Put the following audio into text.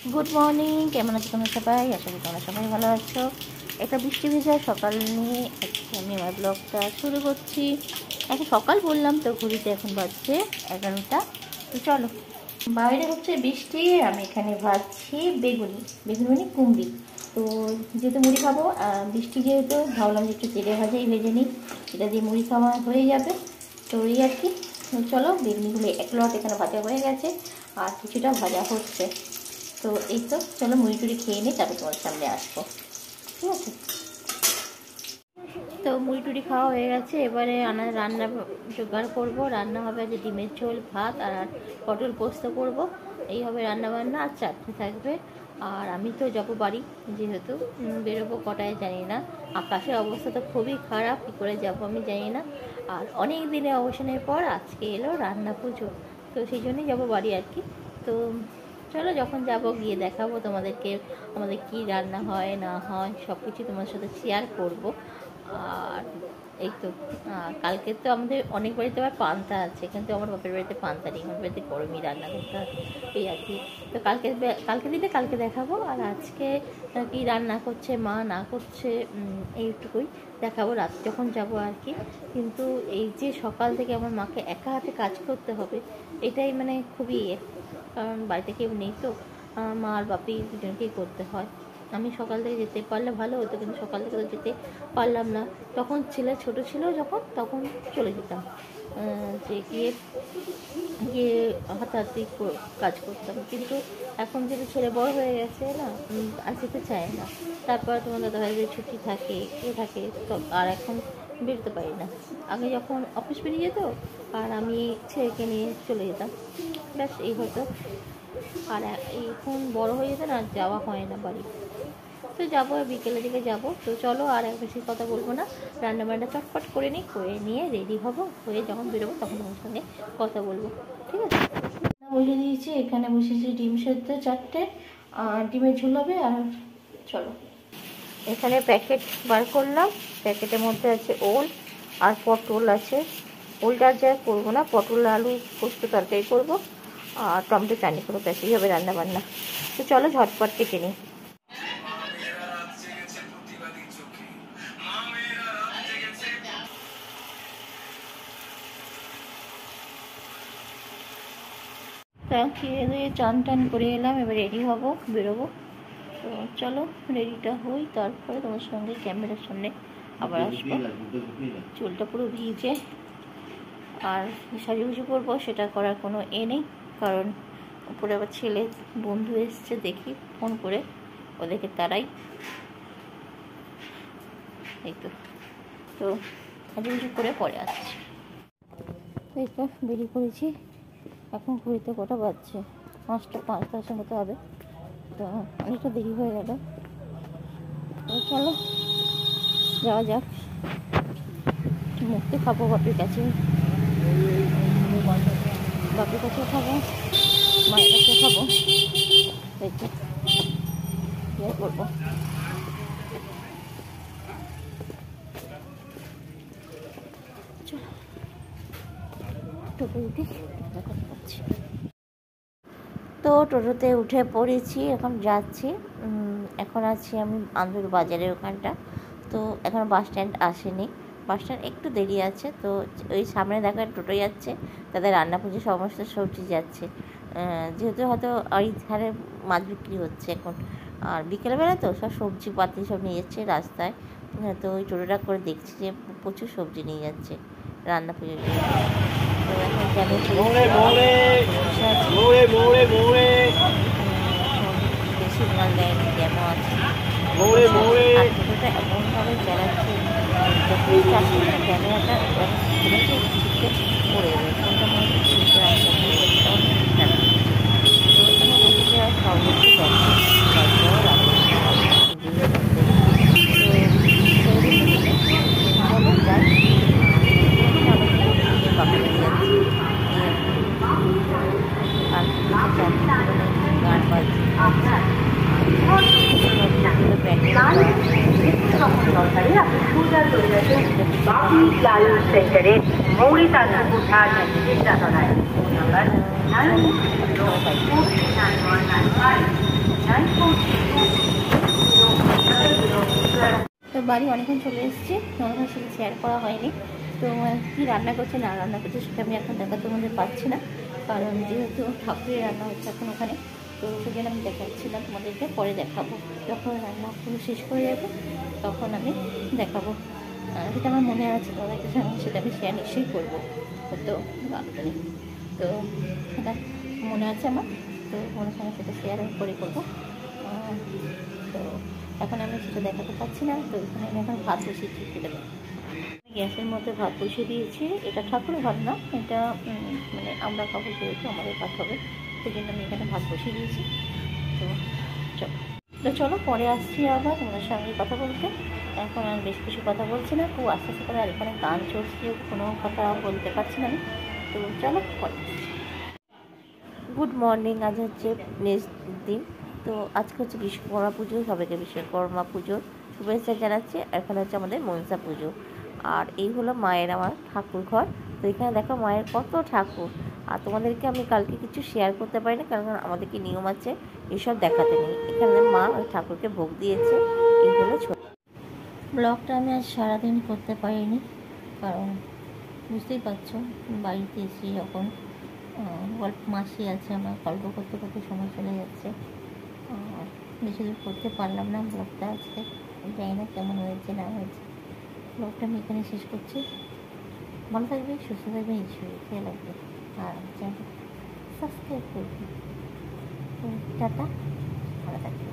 Good morning, কেমন আছো তোমরা সবাই? আশা করি তোমরা সবাই ভালো আছো। একটা বৃষ্টি ভেজা সকাল নিয়ে আজকে আমি আমার ব্লগটা শুরু করছি। এখন সকাল বললাম তো, ঘড়িতে এখন বাজছে 11টা। তো চলো, বাইরে হচ্ছে বৃষ্টি, আমি এখানে ভাজছি বেগুনি মানে কুমড়ি। তো যেহেতু মুড়ি খাবো, বৃষ্টি যেহেতু ভাবলাম যে একটু তেলে ভাজাই ভেজে নিই, এটা দিয়ে মুড়ি খাওয়া হয়ে যাবে। তো এই আর কি। চলো, বেগুনিগুলো এক লট এখানে ভাজা হয়ে গেছে আর কিছুটা ভাজা হচ্ছে। তো এই তো, চলো মুড়ি টুড়ি খেয়ে নিই, তারপর তোমার সামনে আসবো, ঠিক আছে? তো মুড়ি টুড়ি খাওয়া হয়ে গেছে, এবারে রান্না জোগাড় করবো। রান্না হবে যে ডিমের ঝোল, ভাত আর পটল পোস্ত করব। এই হবে রান্না বান্না, আর চাটনি থাকবে। আর আমি তো যাবো বাড়ি, যেহেতু বেরোবো কটায় জানি না। আকাশের অবস্থা তো খুবই খারাপ, কী করে যাবো আমি জানি না। আর অনেক দিনের অবসানের পর আজকে এলো রান্না পুজো, তো সেই জন্যই যাবো বাড়ি আর কি। তো চলো, যখন যাব গিয়ে দেখাবো তোমাদেরকে আমাদের কি রান্না হয় না হয়, সব কিছু তোমার সাথে শেয়ার করব। আর এই তো, কালকে তো আমাদের অনেক বাড়িতে আবার পান্তা আছে, কিন্তু আমার বাপের বাড়িতে পান্তা নেই, আমার বাড়িতে গরমই রান্না করতে হয়, এই আর কি। তো কালকে দিলে কালকে দেখাবো। আর আজকে কি রান্না করছে মা না করছে এইটুকুই দেখাবো রাত যখন যাব আর কি। কিন্তু এই যে সকাল থেকে আমার মাকে একা হাতে কাজ করতে হবে, এটাই মানে খুবই কারণ বাড়িতে কেউ নেই তো, মা আর বাপি দুজনকেই করতে হয়। আমি সকাল থেকে যেতে পারলে ভালো হতো, কিন্তু সকাল থেকে তো যেতে পারলাম না। তখন ছেলে ছোট ছিল যখন, তখন চলে যেতাম, যে গিয়ে গিয়ে হাতাহাতি কাজ করতাম। কিন্তু এখন যেহেতু ছেলে বড় হয়ে গেছে না, আর যেতে চায় না। তারপর তোমার দাদাভাই যে ছুটি থাকে থাকে, তো আর এখন বেরোতে পারি না। আগে যখন অফিস বেরিয়ে যেত আর আমি ছেলেকে নিয়ে চলে যেতাম, ব্যাস এই হতো। আর এখন বড় হয়ে যেত না, যাওয়া হয় না বাড়ি। তো যাবো, বিকেলের দিকে যাবো। তো চলো, আর এক বেশি কথা বলবো না, রান্নাবান্না চটপট করে নিই, করে নিয়ে রেডি হবো, হয়ে যখন বেরোবো তখন তোমার সঙ্গে কথা বলবো, ঠিক আছে? বসে দিয়েছি, এখানে বসেছি ডিম সেদ্ধ 4টে, আর ডিমের ঝোল হবে। আর চলো, এখানে প্যাকেট বার করলাম, প্যাকেটের মধ্যে আছে ওল আর পটল আছে। ওলটা যা করবো না, পটল আলু পোস্ত তরকারি করবো আর টমেটো চাটনি করবো, ব্যাস এই হবে রান্না বান্না। তো চলো ঝটপট কেটে নিই। তা খেয়ে দিয়ে চান টান করে এলাম, এবার রেডি হব, বেরোবো। তো চলো রেডিটা হই, তারপরে তোমার সঙ্গে ক্যামেরার সামনে আবার আসবো। চুলটা পুরো ভিজে, আর সাজুগুজু করবো, সেটা করার কোনো নেই, কারণ উপরে আবার ছেলে বন্ধু এসছে, দেখি ফোন করে ওদেরকে তারাই। এই তো, তো সাজুগুজু করে পরে আসছি। এই তো বেরিয়ে পড়েছি, এখন ঘুরিতে কটা বাজছে, 5টা 5-10 মতো হবে। তো অনেকটা দেরি হয়ে গেল, তো চলো যাওয়া যাক। মুক্তি খাবো বাপির কাছে, বাপির কাছেও খাবো, মায়ের কাছেও খাবো। এই তো কী করবো। চলো টোটো উঠে কথা পাচ্ছি। তো টোটোতে উঠে পড়েছি, এখন যাচ্ছি। এখন আছি আমি আন্দুর বাজারের ওখানটা। তো এখন বাস স্ট্যান্ড আসেনি, বাস স্ট্যান্ড একটু দেরি আছে। তো ওই সামনে দেখা টোটো যাচ্ছে, তাদের রান্না পুজো সমস্ত সবজি যাচ্ছে, যেহেতু হয়তো ওই ধারে মাছ বিক্রি হচ্ছে এখন। আর বিকেলবেলা তো সব সবজি পাতি সব নিয়ে যাচ্ছে রাস্তায়। তো ওই টোটোটা করে দেখছি যে প্রচুর সবজি নিয়ে যাচ্ছে রান্না পুজোর জন্য। তো এখন কেন সিগনাল দেয়নি, কেন আছে আর টোটোটা এমনভাবে চালাচ্ছে, যখনই চাচ্ছি না ক্যামেরাটা ছিটকে পড়ে যাবে, ফোনটা মনে হচ্ছে ছিটকে রাখতে হবে। তো এখানে বসেছে আর সব কিছু গান বাজছে, সেন্টারে মৌরি তালুক উঠান চেষ্টা করায় ফোন নাম্বার 9 তো তো বাড়ি অনেকক্ষণ চলে এসেছি, তোমাদের সাথে শেয়ার করা হয়নি। তো কী রান্না করছে না রান্না করছে সেটা আমি এখন দেখাতে তোমাদের পাচ্ছি না, কারণ যেহেতু ঠাকুরের রান্না হচ্ছে এখন ওখানে। তো সেজন্য আমি দেখাচ্ছিলাম, তোমাদেরকে পরে দেখাবো যখন রান্না পুরো শেষ করে যাবে তখন আমি দেখাবো। সেটা আমার মনে আছে, তোমাদেরকে সঙ্গে সেটা আমি শেয়ার নিশ্চয়ই করবো। তো গানটা তো সেটা মনে আছে আমার, তো তোমাদের সঙ্গে সেটা শেয়ার করে করবো। তো এখন আমি সেটা দেখাতে পাচ্ছি না। তো এখানে আমি এখন ভাত বসিয়েছি, সেটা গ্যাসের মধ্যে ভাত বসিয়ে দিয়েছি। এটা ঠাকুরের ভাত না, এটা মানে আমরা খাবো যেহেতু আমাদের ভাত হবে, সেই জন্য আমি এখানে ভাত বসিয়ে দিয়েছি। তো চলো পরে আসছি আবার তোমাদের সঙ্গে কথা বলতে। এখন আর বেশ কিছু কথা বলছি না, খুব আস্তে আস্তে করে। আর এখানে গান চলছে, কোনো কথা বলতে পারছি না আমি। তো চলো পরে। গুড মর্নিং, আজ হচ্ছে নেক্সট দিন। তো আজকে হচ্ছে বিশ্বকর্মা পুজো, সবাইকে বিশ্বকর্মা পুজোর শুভেচ্ছা জানাচ্ছি। এখন হচ্ছে আমাদের মনসা পুজো। আর এই হলো মায়ের আমার ঠাকুর ঘর। তো এখানে দেখো মায়ের কত ঠাকুর। আর তোমাদেরকে আমি কালকে কিছু শেয়ার করতে পারি না, কারণ আমাদেরকে নিয়ম আছে এসব দেখাতে নেই। এখানে মা ওই ঠাকুরকে ভোগ দিয়েছে। এই হলো ছোট ব্লগটা। আমি আজ সারাদিন করতে পারিনি, কারণ বুঝতেই পারছো বাড়িতে এসে যখন গল্প মাসি আছে, আমার গল্প করতে করতে সময় চলে যাচ্ছে। আর বেশি দূর করতে পারলাম না ব্লগটা আজকে। জানি না কেমন হয়েছে না হয়েছে। ব্লগটা আমি এখানে শেষ করছি। ভালো থাকবে, সুস্থ থাকবে, ঈশ্বরের খেয়াল রাখবে, আর চ্যানেলটা সাবস্ক্রাইব করবে। টাটা, ভালো থাকবে।